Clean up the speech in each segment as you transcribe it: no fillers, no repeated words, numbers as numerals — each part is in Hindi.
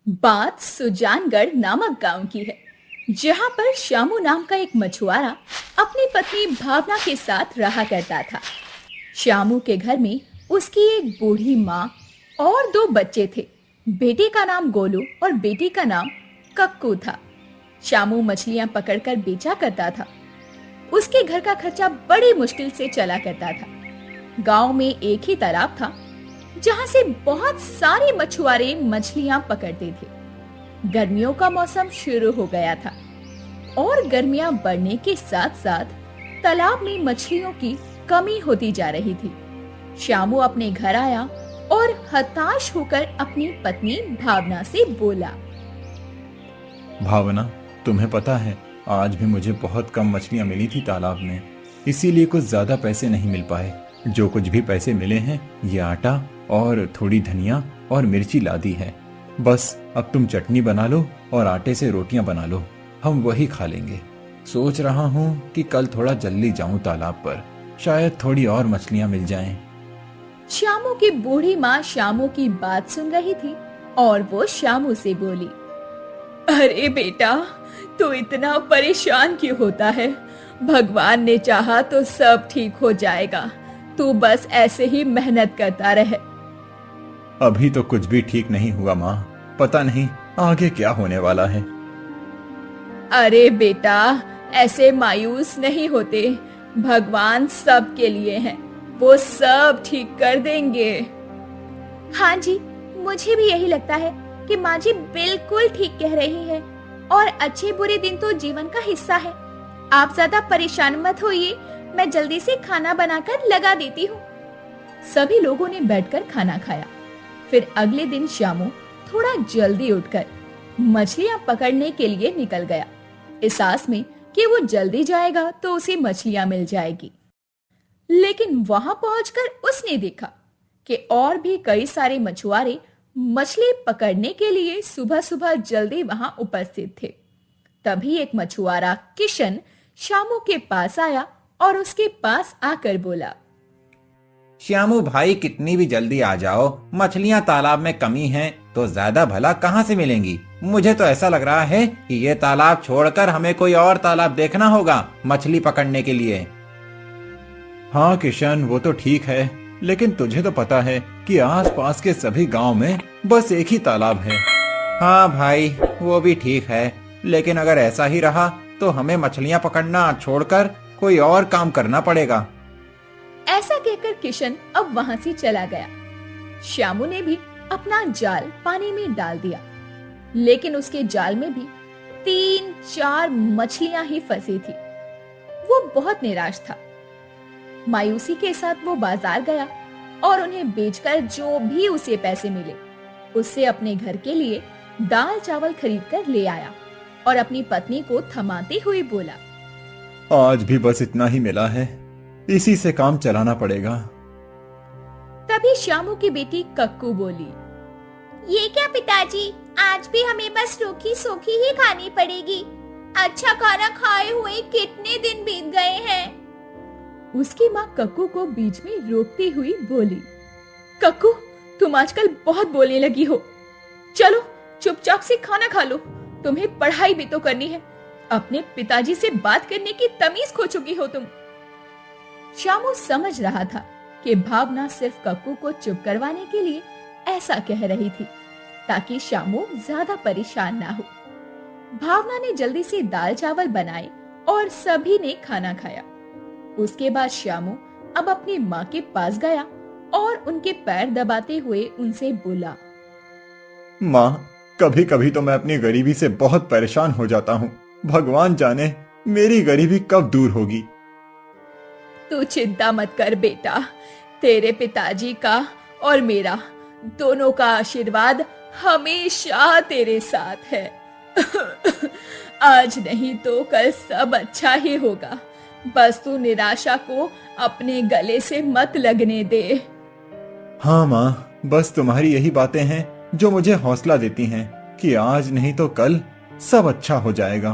बात सुजानगढ़ नामक गांव की है, जहां पर श्यामू नाम का एक मछुआरा अपनी पत्नी भावना के साथ रहा करता था। श्यामू के घर में उसकी एक बूढ़ी माँ और दो बच्चे थे। बेटे का नाम गोलू और बेटी का नाम कक्कू था। श्यामू मछलियां पकड़कर बेचा करता था। उसके घर का खर्चा बड़ी मुश्किल से चला करता था। गांव में एक ही तालाब था, जहां से बहुत सारे मछुआरे मछलियां पकड़ते थे। गर्मियों का मौसम शुरू हो गया था और गर्मियां बढ़ने के साथ साथ तालाब में मछलियों की कमी होती जा रही थी। श्यामू अपने घर आया और हताश होकर अपनी पत्नी भावना से बोला, भावना, तुम्हें पता है आज भी मुझे बहुत कम मछलियां मिली थी तालाब में, इसीलिए कुछ ज्यादा पैसे नहीं मिल पाए। जो कुछ भी पैसे मिले हैं ये आटा और थोड़ी धनिया और मिर्ची ला दी है। बस अब तुम चटनी बना लो और आटे से रोटियां बना लो, हम वही खा लेंगे। सोच रहा हूँ कि कल थोड़ा जल्दी जाऊं तालाब पर, शायद थोड़ी और मछलियां मिल जाएं। श्यामू की बूढ़ी माँ श्यामू की बात सुन रही थी और वो श्यामू से बोली, अरे बेटा, तू इतना परेशान क्यों होता है? भगवान ने चाहा तो सब ठीक हो जाएगा। तू बस ऐसे ही मेहनत करता रहे। अभी तो कुछ भी ठीक नहीं हुआ माँ, पता नहीं आगे क्या होने वाला है। अरे बेटा, ऐसे मायूस नहीं होते। भगवान सब के लिए हैं, वो सब ठीक कर देंगे। हाँ जी, मुझे भी यही लगता है कि माँ जी बिल्कुल ठीक कह रही है और अच्छे बुरे दिन तो जीवन का हिस्सा है। आप ज्यादा परेशान मत होइए, मैं जल्दी से खाना बनाकर लगा देती हूँ। सभी लोगों ने बैठकर खाना खाया। फिर अगले दिन श्यामू थोड़ा जल्दी उठकर मछलियां पकड़ने के लिए निकल गया, इस आस में कि वो जल्दी जाएगा तो उसे मछलियां मिल जाएगी। लेकिन वहां पहुंचकर उसने देखा कि और भी कई सारे मछुआरे मछली पकड़ने के लिए सुबह सुबह जल्दी वहां उपस्थित थे। तभी एक मछुआरा किशन श्यामू के पास आया और उसके पास आकर बोला, श्यामू भाई, कितनी भी जल्दी आ जाओ, मछलियां तालाब में कमी हैं तो ज्यादा भला कहाँ से मिलेंगी? मुझे तो ऐसा लग रहा है कि ये तालाब छोड़कर हमें कोई और तालाब देखना होगा मछली पकड़ने के लिए। हाँ किशन, वो तो ठीक है, लेकिन तुझे तो पता है कि आसपास के सभी गांव में बस एक ही तालाब है। हाँ भाई, वो भी ठीक है, लेकिन अगर ऐसा ही रहा तो हमें मछलियां पकड़ना छोड़कर कोई और काम करना पड़ेगा। ऐसा कहकर किशन अब वहां से चला गया। श्यामू ने भी अपना जाल पानी में डाल दिया, लेकिन उसके जाल में भी 3-4 मछलियां ही फंसी थी। वो बहुत निराश था। मायूसी के साथ वो बाजार गया और उन्हें बेचकर जो भी उसे पैसे मिले उससे अपने घर के लिए दाल चावल खरीद कर ले आया और अपनी पत्नी को थमाते हुए बोला, आज भी बस इतना ही मिला है, इसी से काम चलाना पड़ेगा। तभी श्यामू की बेटी कक्कू बोली, ये क्या पिताजी, आज भी हमें बस रूखी सूखी ही खानी पड़ेगी। अच्छा खाना खाए हुए कितने दिन बीत गए हैं। उसकी माँ कक्कू को बीच में रोकती हुई बोली, कक्कू, तुम आजकल बहुत बोलने लगी हो। चलो चुपचाप से खाना खा लो, तुम्हें पढ़ाई भी तो करनी है। अपने पिताजी से बात करने की तमीज खो चुकी हो तुम। श्यामू समझ रहा था कि भावना सिर्फ कक्कू को चुप करवाने के लिए ऐसा कह रही थी, ताकि श्यामू ज्यादा परेशान ना हो। भावना ने जल्दी से दाल चावल बनाए और सभी ने खाना खाया। उसके बाद श्यामू अब अपनी माँ के पास गया और उनके पैर दबाते हुए उनसे बोला, माँ, कभी कभी तो मैं अपनी गरीबी से बहुत परेशान हो जाता हूँ। भगवान जाने मेरी गरीबी कब दूर होगी। तू चिंता मत कर बेटा, तेरे पिताजी का और मेरा दोनों का आशीर्वाद हमेशा तेरे साथ है। आज नहीं तो कल सब अच्छा ही होगा। बस तू निराशा को अपने गले से मत लगने दे। हाँ माँ, बस तुम्हारी यही बातें हैं जो मुझे हौसला देती हैं कि आज नहीं तो कल सब अच्छा हो जाएगा।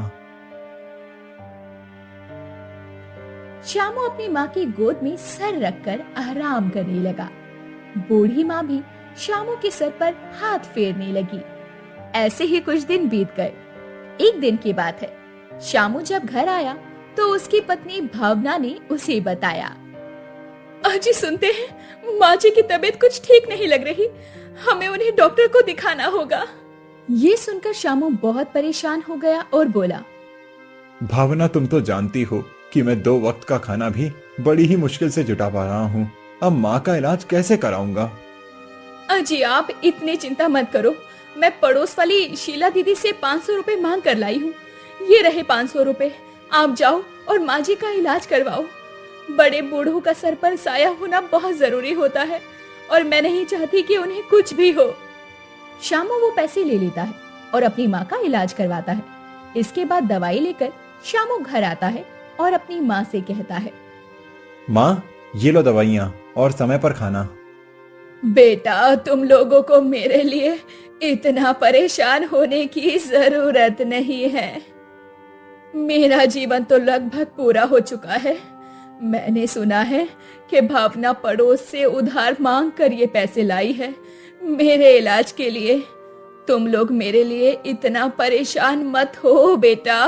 श्यामू अपनी माँ की गोद में सर रखकर आराम करने लगा। बूढ़ी माँ भी श्यामू के सर पर हाथ फेरने लगी। ऐसे ही कुछ दिन बीत गए। एक दिन की बात है, श्यामू जब घर आया तो उसकी पत्नी भावना ने उसे बताया, अजी सुनते हैं माँ जी की तबीयत कुछ ठीक नहीं लग रही, हमें उन्हें डॉक्टर को दिखाना होगा। ये सुनकर श्यामू बहुत परेशान हो गया और बोला, भावना तुम तो जानती हो कि मैं 2 वक्त का खाना भी बड़ी ही मुश्किल से जुटा पा रहा हूँ। अब माँ का इलाज कैसे कराऊंगा? अजी आप इतनी चिंता मत करो, मैं पड़ोस वाली शीला दीदी से 500 रुपए मांग कर लाई हूँ। ये रहे 500 रुपए, आप जाओ और माँ जी का इलाज करवाओ। बड़े बूढ़ों का सर पर साया होना बहुत जरूरी होता है और मैं नहीं चाहती कि उन्हें कुछ भी हो। श्यामू वो पैसे ले लेता है और अपनी माँ का इलाज करवाता है। इसके बाद दवाई लेकर श्यामू घर आता है और अपनी माँ से कहता है, माँ ये लो दवाइयाँ और समय पर खाना। बेटा तुम लोगों को मेरे लिए इतना परेशान होने की जरूरत नहीं है। मेरा जीवन तो लगभग पूरा हो चुका है। मैंने सुना है कि भावना पड़ोस से उधार मांग कर ये पैसे लाई है मेरे इलाज के लिए। तुम लोग मेरे लिए इतना परेशान मत हो बेटा।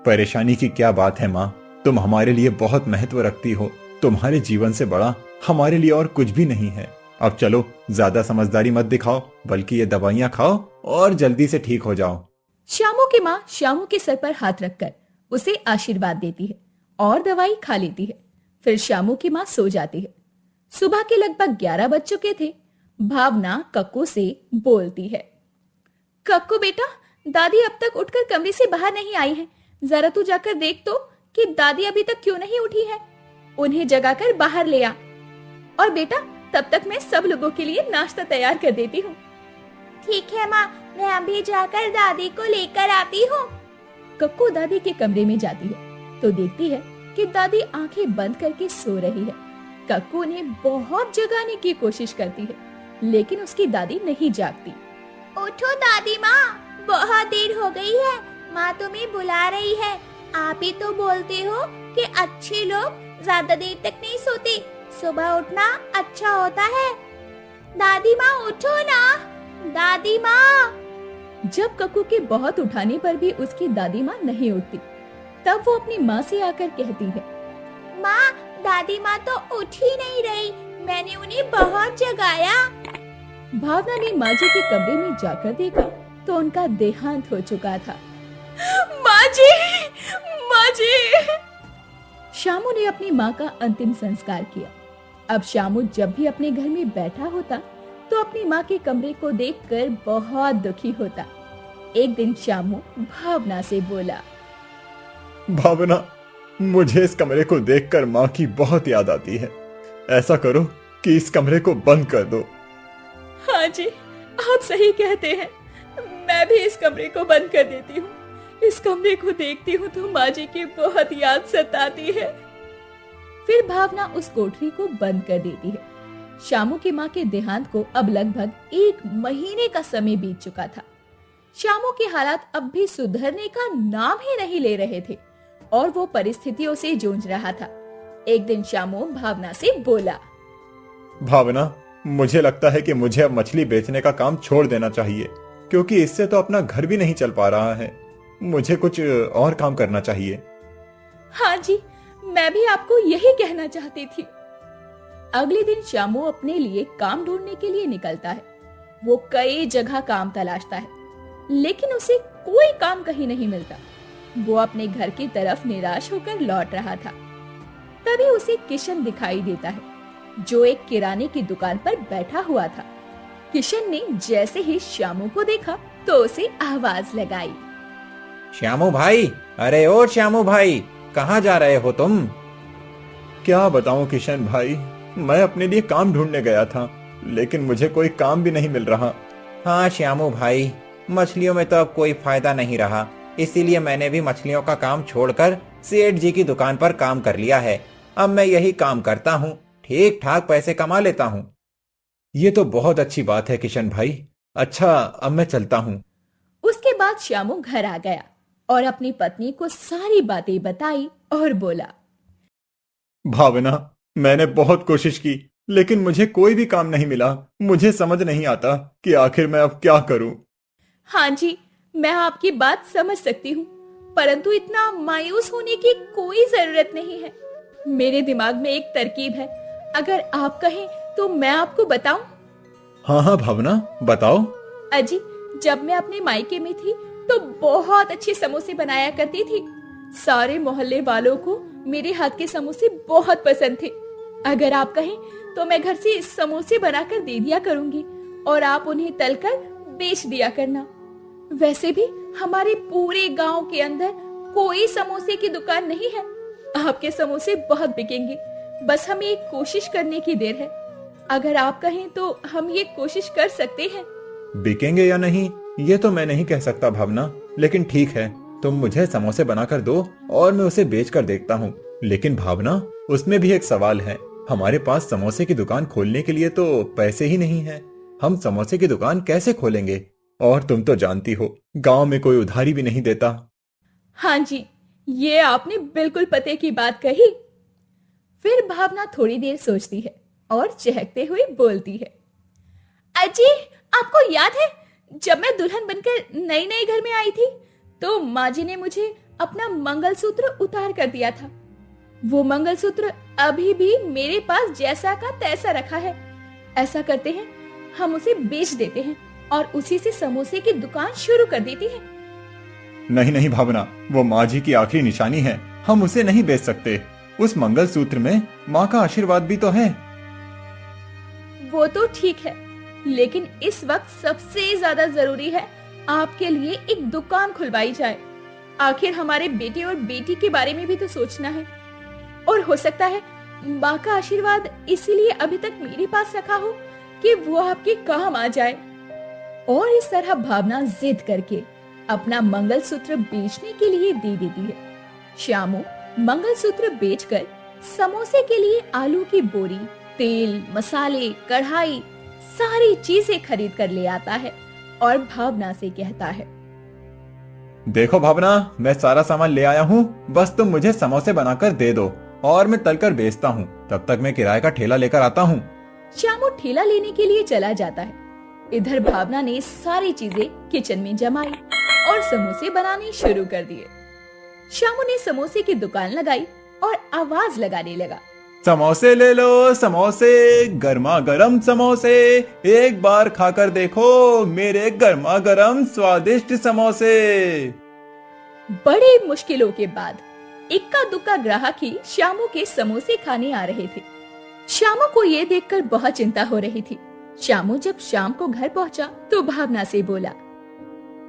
परेशानी की क्या बात है माँ, तुम हमारे लिए बहुत महत्व रखती हो। तुम्हारे जीवन से बड़ा हमारे लिए और कुछ भी नहीं है। अब चलो ज्यादा समझदारी मत दिखाओ, बल्कि ये दवाइयाँ खाओ और जल्दी से ठीक हो जाओ। श्यामू की माँ श्यामू के सर पर हाथ रखकर उसे आशीर्वाद देती है और दवाई खा लेती है। फिर श्यामू की माँ सो जाती है। सुबह के लगभग 11 बज चुके थे। भावना कक्कू से बोलती है, कक्कू बेटा, दादी अब तक उठकर कमरे से बाहर नहीं आई है। जरा तू जाकर देख तो कि दादी अभी तक क्यों नहीं उठी है। उन्हें जगाकर बाहर ले आ। और बेटा तब तक मैं सब लोगों के लिए नाश्ता तैयार कर देती हूँ। ठीक है माँ, मैं अभी जाकर दादी को लेकर आती हूँ। कक्कू दादी के कमरे में जाती है तो देखती है कि दादी आंखें बंद करके सो रही है। कक्कू उन्हें बहुत जगाने की कोशिश करती है, लेकिन उसकी दादी नहीं जागती। उठो दादी माँ, बहुत देर हो गई है, माँ तुम्हें बुला रही है। आप ही तो बोलते हो कि अच्छे लोग ज्यादा देर तक नहीं सोते, सुबह उठना अच्छा होता है। दादी माँ उठो ना, दादी माँ। जब कक्कू के बहुत उठाने पर भी उसकी दादी माँ नहीं उठती, तब वो अपनी माँ से आकर कहती है, माँ दादी माँ तो उठ ही नहीं रही, मैंने उन्हें बहुत जगाया। भावना ने माँ जी के कमरे में जाकर देखा तो उनका देहांत हो चुका था। माँ जी, माँ जी। श्यामू ने अपनी माँ का अंतिम संस्कार किया। अब श्यामू जब भी अपने घर में बैठा होता तो अपनी माँ के कमरे को देखकर बहुत दुखी होता। एक दिन श्यामू भावना से बोला, भावना, मुझे इस कमरे को देखकर माँ की बहुत याद आती है। ऐसा करो कि इस कमरे को बंद कर दो। हाँ जी, आप सही कहते हैं, मैं भी इस कमरे को बंद कर देती हूँ। इस कमरे को देखती हूँ तो माँ जी की बहुत याद सताती है। फिर भावना उस कोठरी को बंद कर देती है। श्यामू की माँ के देहांत को अब लगभग 1 महीने का समय बीत चुका था। श्यामू के हालात अब भी सुधरने का नाम ही नहीं ले रहे थे और वो परिस्थितियों से जूझ रहा था। एक दिन श्यामू भावना से बोला, भावना, मुझे लगता है कि मुझे अब मछली बेचने का काम छोड़ देना चाहिए, क्योंकि इससे तो अपना घर भी नहीं चल पा रहा है। मुझे कुछ और काम करना चाहिए। हाँ जी, मैं भी आपको यही कहना चाहती थी। अगले दिन श्यामू अपने लिए काम ढूंढने के लिए निकलता है। वो कई जगह काम तलाशता है, लेकिन उसे कोई काम कहीं नहीं मिलता। वो अपने घर की तरफ निराश होकर लौट रहा था। तभी उसे किशन दिखाई देता है, जो एक किराने की दुकान पर बैठा हुआ था। किशन ने जैसे ही श्यामू को देखा तो उसे आवाज लगाई, श्यामू भाई, अरे ओ श्यामू भाई, कहाँ जा रहे हो तुम? क्या बताऊं किशन भाई, मैं अपने लिए काम ढूंढने गया था, लेकिन मुझे कोई काम भी नहीं मिल रहा। हाँ श्यामू भाई, मछलियों में तो अब कोई फायदा नहीं रहा, इसीलिए मैंने भी मछलियों का काम छोड़कर सेठ जी की दुकान पर काम कर लिया है। अब मैं यही काम करता हूँ, ठीक ठाक पैसे कमा लेता हूँ। ये तो बहुत अच्छी बात है किशन भाई। अच्छा, अब मैं चलता हूँ। उसके बाद श्यामू घर आ गया और अपनी पत्नी को सारी बातें बताई और बोला, भावना, मैंने बहुत कोशिश की, लेकिन मुझे कोई भी काम नहीं मिला। मुझे समझ नहीं आता कि आखिर मैं अब क्या करूं। हाँ जी, मैं आपकी बात समझ सकती हूँ, परंतु इतना मायूस होने की कोई जरूरत नहीं है। मेरे दिमाग में एक तरकीब है, अगर आप कहें तो मैं आपको बताऊं। हाँ हाँ भावना, बताओ। अजी, जब मैं अपने मायके में थी तो बहुत अच्छे समोसे बनाया करती थी। सारे मोहल्ले वालों को मेरे हाथ के समोसे बहुत पसंद थे। अगर आप कहें तो मैं घर से समोसे बनाकर दे दिया करूंगी और आप उन्हें तलकर बेच दिया करना। वैसे भी हमारे पूरे गांव के अंदर कोई समोसे की दुकान नहीं है। आपके समोसे बहुत बिकेंगे, बस हमें एक कोशिश करने की देर है। अगर आप कहें तो हम ये कोशिश कर सकते हैं। बिकेंगे या नहीं ये तो मैं नहीं कह सकता भावना, लेकिन ठीक है, तुम मुझे समोसे बनाकर दो और मैं उसे बेच कर देखता हूँ। लेकिन भावना, उसमें भी एक सवाल है। हमारे पास समोसे की दुकान खोलने के लिए तो पैसे ही नहीं है। हम समोसे की दुकान कैसे खोलेंगे? और तुम तो जानती हो, गांव में कोई उधारी भी नहीं देता। हाँ जी, ये आपने बिल्कुल पते की बात कही। फिर भावना थोड़ी देर सोचती है और चहकते हुए बोलती है, अजी, आपको याद है जब मैं दुल्हन बनकर नई नई घर में आई थी तो माँ जी ने मुझे अपना मंगलसूत्र उतार कर दिया था। वो मंगलसूत्र अभी भी मेरे पास जैसा का तैसा रखा है। ऐसा करते हैं, हम उसे बेच देते हैं और उसी से समोसे की दुकान शुरू कर देती हैं। नहीं नहीं भावना, वो माँ जी की आखिरी निशानी है, हम उसे नहीं बेच सकते। उस मंगलसूत्र में माँ का आशीर्वाद भी तो है। वो तो ठीक है, लेकिन इस वक्त सबसे ज्यादा जरूरी है आपके लिए एक दुकान खुलवाई जाए। आखिर हमारे बेटे और बेटी के बारे में भी तो सोचना है, और हो सकता है माँ का आशीर्वाद इसीलिए अभी तक मेरे पास रखा हो कि वो आपके काम आ जाए। और इस तरह भावना जिद करके अपना मंगलसूत्र बेचने के लिए दे देती है। श्यामू मंगलसूत्र बेचकर समोसे के लिए आलू की बोरी, तेल, मसाले, कढ़ाई, सारी चीजें खरीद कर ले आता है और भावना से कहता है, देखो भावना, मैं सारा सामान ले आया हूँ, बस तुम मुझे समोसे बनाकर दे दो और मैं तलकर बेचता हूँ। तब तक मैं किराए का ठेला लेकर आता हूँ। श्यामू ठेला लेने के लिए चला जाता है। इधर भावना ने सारी चीजें किचन में जमाई और समोसे बनाने शुरू कर दिए। श्यामू ने समोसे की दुकान लगाई और आवाज लगाने लगा, समोसे ले लो, समोसे, गर्मा गर्म समोसे, एक बार खाकर देखो मेरे गर्मा गर्म स्वादिष्ट समोसे। बड़ी मुश्किलों के बाद इक्का दुक्का ग्राहक ही श्यामू के समोसे खाने आ रहे थे। श्यामू को ये देखकर बहुत चिंता हो रही थी। श्यामू जब शाम को घर पहुंचा तो भावना से बोला,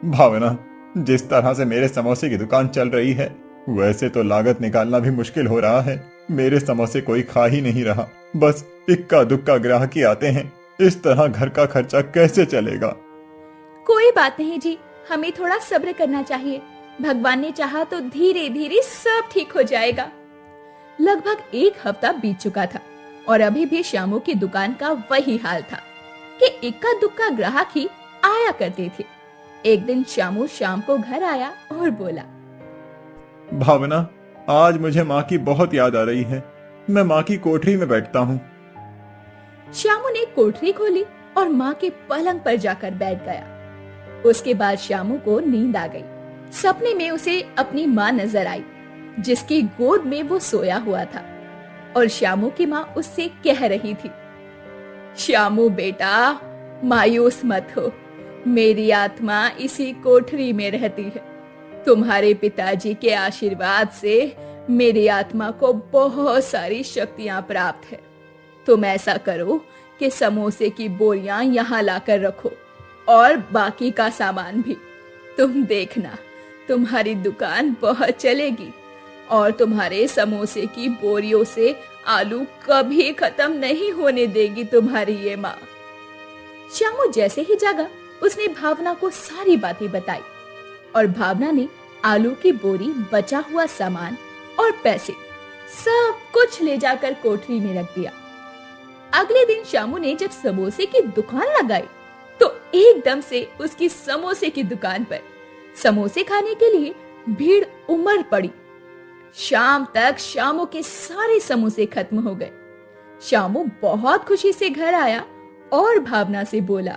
भावना, जिस तरह से मेरे समोसे की दुकान चल रही है, वैसे तो लागत निकालना भी मुश्किल हो रहा है। मेरे समोसे कोई खा ही नहीं रहा, बस इक्का दुक्का ग्राहक ही आते हैं। इस तरह घर का खर्चा कैसे चलेगा? कोई बात नहीं जी, हमें थोड़ा सब्र करना चाहिए। भगवान ने चाहा तो धीरे धीरे सब ठीक हो जाएगा। लगभग एक हफ्ता बीत चुका था और अभी भी श्यामू की दुकान का वही हाल था कि इक्का दुक्का ग्राहक ही आया करते थे। एक दिन श्यामू शाम को घर आया और बोला, भावना, आज मुझे माँ की बहुत याद आ रही है। मैं माँ की कोठरी में बैठता हूँ। श्यामू ने कोठरी खोली और माँ के पलंग पर जाकर बैठ गया। उसके बाद श्यामू को नींद आ गई। सपने में उसे अपनी माँ नजर आई, जिसकी गोद में वो सोया हुआ था और श्यामू की माँ उससे कह रही थी, श्यामू बेटा, मायूस मत हो, मेरी आत्मा इसी कोठरी में रहती है। तुम्हारे पिताजी के आशीर्वाद से मेरी आत्मा को बहुत सारी शक्तियां प्राप्त है। तुम ऐसा करो कि समोसे की बोरियां यहाँ लाकर रखो और बाकी का सामान भी। तुम देखना, तुम्हारी दुकान बहुत चलेगी और तुम्हारे समोसे की बोरियों से आलू कभी खत्म नहीं होने देगी तुम्हारी ये माँ। श्यामू जैसे ही जागा, उसने भावना को सारी बातें बताई और भावना ने आलू की बोरी, बचा हुआ सामान और पैसे सब कुछ ले जाकर कोठरी में रख दिया। अगले दिन श्यामू ने जब समोसे की दुकान लगाई तो एकदम से उसकी समोसे की दुकान पर समोसे खाने के लिए भीड़ उमड़ पड़ी। शाम तक श्यामू के सारे समोसे खत्म हो गए। श्यामू बहुत खुशी से घर आया और भावना से बोला।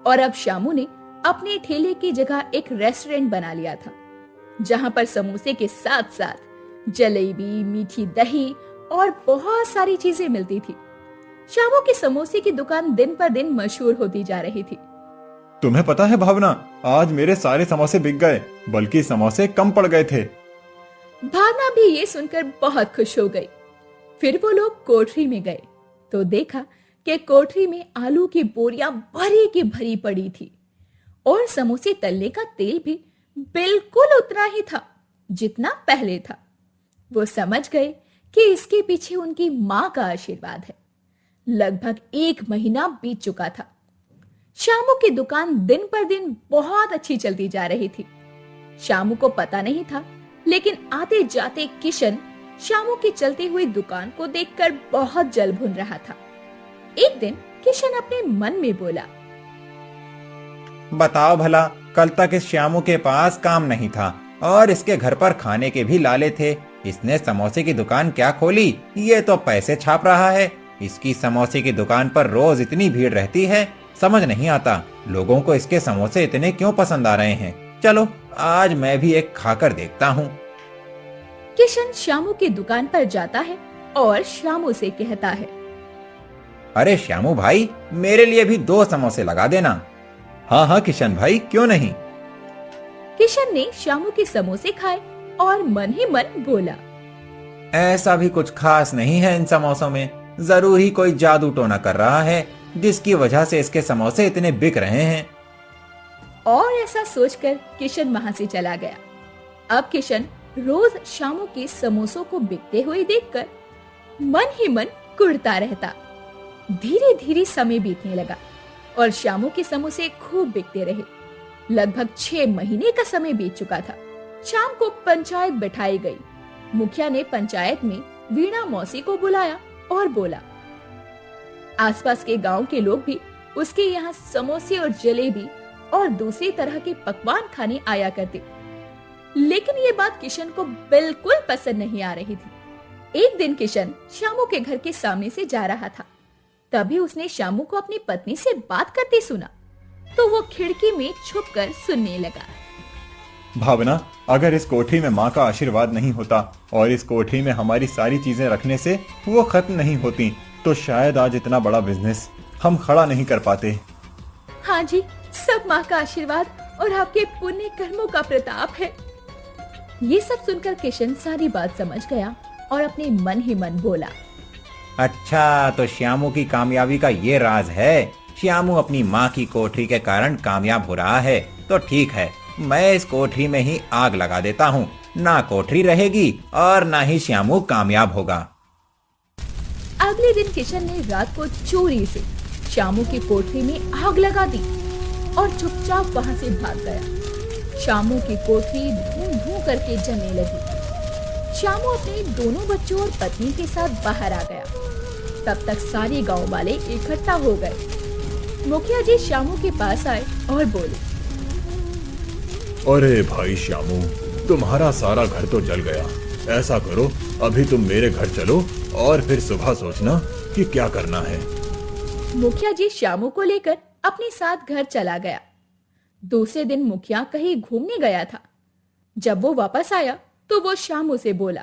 और अब श्यामू ने अपने ठेले की जगह एक रेस्टोरेंट बना लिया था, जहां पर समोसे के साथ साथ जलेबी, मीठी दही और बहुत सारी चीजें मिलती थी। श्यामू की समोसे की दुकान दिन पर दिन मशहूर होती जा रही थी। तुम्हें पता है भावना, आज मेरे सारे समोसे बिक गए, बल्कि समोसे कम पड़ गए थे। भावना भी ये सुनकर बहुत खुश हो गई। फिर वो लोग कोठरी में गए तो देखा कि कोठरी में आलू की बोरियां भरी की भरी पड़ी थी और समोसे तलने का तेल भी बिल्कुल उतना ही था जितना पहले था। वो समझ गए कि इसके पीछे उनकी मां का आशीर्वाद है। लगभग 1 महीना बीत चुका था। श्यामू की दुकान दिन पर दिन बहुत अच्छी चलती जा रही थी। श्यामू को पता नहीं था, लेकिन आते जाते किशन श्यामू की चलती हुई दुकान को देखकर बहुत जल भुन रहा था। एक दिन किशन अपने मन में बोला, बताओ भला, कल तक इस श्यामू के पास काम नहीं था और इसके घर पर खाने के भी लाले थे। इसने समोसे की दुकान क्या खोली? ये तो पैसे छाप रहा है। इसकी समोसे की दुकान पर रोज इतनी भीड़ रहती है, समझ नहीं आता लोगों को इसके समोसे इतने क्यों पसंद आ रहे हैं। चलो आज मैं भी एक खाकर देखता हूँ। किशन श्यामू की दुकान पर जाता है और श्यामू से कहता है, अरे श्यामू भाई, मेरे लिए भी 2 समोसे लगा देना। हाँ हाँ किशन भाई, क्यों नहीं। किशन ने श्यामू के समोसे खाए और मन ही मन बोला, ऐसा भी कुछ खास नहीं है इन समोसों में, जरूर ही कोई जादू टोना कर रहा है जिसकी वजह से इसके समोसे इतने बिक रहे हैं। और ऐसा सोचकर किशन वहां से चला गया। अब किशन रोज श्यामू के समोसों को बिकते हुए देखकर मन ही मन कुढ़ता रहता। धीरे धीरे समय बीतने लगा और श्यामू के समोसे खूब बिकते रहे। लगभग 6 महीने का समय बीत चुका था। शाम को पंचायत बैठाई गई। मुखिया ने पंचायत में वीणा मौसी को बुलाया और बोला, आसपास के गांव के लोग भी उसके यहाँ समोसे और जलेबी और दूसरी तरह के पकवान खाने आया करते। लेकिन ये बात किशन को बिल्कुल पसंद नहीं आ रही थी। एक दिन किशन श्यामू के घर के सामने से जा रहा था। तभी उसने श्यामू को अपनी पत्नी से बात करते सुना, तो वो खिड़की में छुपकर सुनने लगा। भावना, अगर इस कोठरी में माँ का आशीर्वाद नहीं होता और इस कोठरी में हमारी सारी चीजें रखने से वो खत्म नहीं होती, तो शायद आज इतना बड़ा बिजनेस हम खड़ा नहीं कर पाते। हाँ जी, सब माँ का आशीर्वाद और आपके पुण्य कर्मों का प्रताप है। ये सब सुनकर किशन सारी बात समझ गया और अपने मन ही मन बोला, अच्छा, तो श्यामू की कामयाबी का ये राज है। श्यामू अपनी माँ की कोठरी के कारण कामयाब हो रहा है, तो ठीक है, मैं इस कोठरी में ही आग लगा देता हूँ। ना कोठरी रहेगी और ना ही श्यामू कामयाब होगा। अगले दिन किशन ने रात को चोरी से श्यामू की कोठरी में आग लगा दी और चुपचाप वहां से भाग गया। श्यामू की कोठरी धूं धूं करके जलने लगी। श्यामू अपने दोनों बच्चों और पत्नी के साथ बाहर आ गया। तब तक सारे गांव वाले इकट्ठा हो गए। मुखिया जी श्यामू के पास आए और बोले, अरे भाई श्यामू, तुम्हारा सारा घर तो जल गया। ऐसा करो, अभी तुम मेरे घर चलो और फिर सुबह सोचना कि क्या करना है। मुखिया जी श्यामू को लेकर अपने साथ घर चला गया। दूसरे दिन मुखिया कहीं घूमने गया था। जब वो वापस आया तो वो श्यामू से बोला,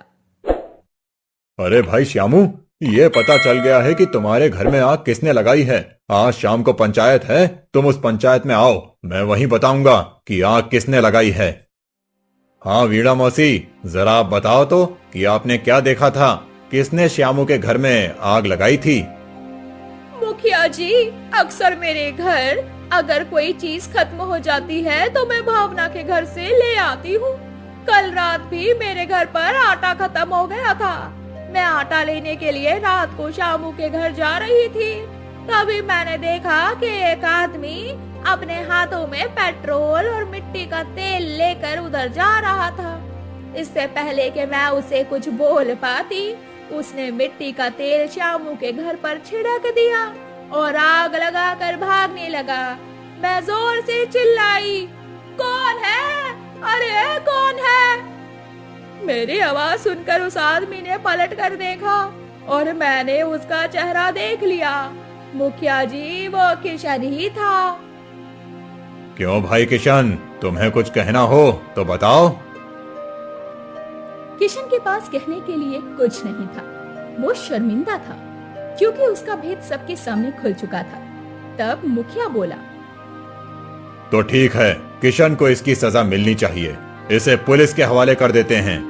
अरे भाई श्यामू, ये पता चल गया है कि तुम्हारे घर में आग किसने लगाई है। आज शाम को पंचायत है, तुम उस पंचायत में आओ, मैं वहीं बताऊंगा कि आग किसने लगाई है। हाँ वीणा मौसी, जरा आप बताओ तो कि आपने क्या देखा था, किसने श्यामू के घर में आग लगाई थी। मुखिया जी, अक्सर मेरे घर अगर कोई चीज खत्म हो जाती है तो मैं भावना के घर से ले आती हूँ। कल रात भी मेरे घर पर आटा खत्म हो गया था। मैं आटा लेने के लिए रात को श्यामू के घर जा रही थी। तभी मैंने देखा कि एक आदमी अपने हाथों में पेट्रोल और मिट्टी का तेल लेकर उधर जा रहा था। इससे पहले कि मैं उसे कुछ बोल पाती, उसने मिट्टी का तेल श्यामू के घर पर छिड़क दिया और आग लगाकर भागने लगा। मैं जोर से चिल्लाई, कौन है? अरे कौन है? मेरी आवाज सुनकर उस आदमी ने पलट कर देखा और मैंने उसका चेहरा देख लिया। मुखिया जी, वो किशन ही था। क्यों भाई किशन, तुम्हें कुछ कहना हो तो बताओ। किशन के पास कहने के लिए कुछ नहीं था। वो शर्मिंदा था क्योंकि उसका भेद सबके सामने खुल चुका था। तब मुखिया बोला, तो ठीक है, किशन को इसकी सजा मिलनी चाहिए। इसे पुलिस के हवाले कर देते हैं।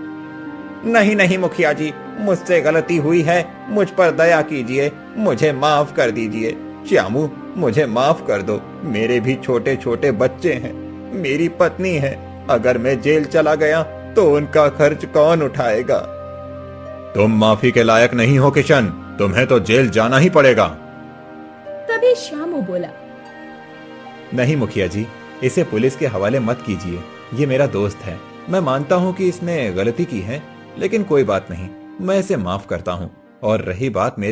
नहीं नहीं मुखिया जी, मुझसे गलती हुई है, मुझ पर दया कीजिए, मुझे माफ कर दीजिए। श्यामू, मुझे माफ कर दो। मेरे भी छोटे छोटे बच्चे हैं, मेरी पत्नी है। अगर मैं जेल चला गया तो उनका खर्च कौन उठाएगा? तुम माफी के लायक नहीं हो किशन, तुम्हें तो जेल जाना ही पड़ेगा। तभी श्यामू बोला, नहीं मुखिया जी, इसे पुलिस के हवाले मत कीजिए। ये मेरा दोस्त है। मैं मानता हूँ कि इसने गलती की है, लेकिन कोई बात नहीं, मैं इसे माफ करता हूँ। और रही बात मेरे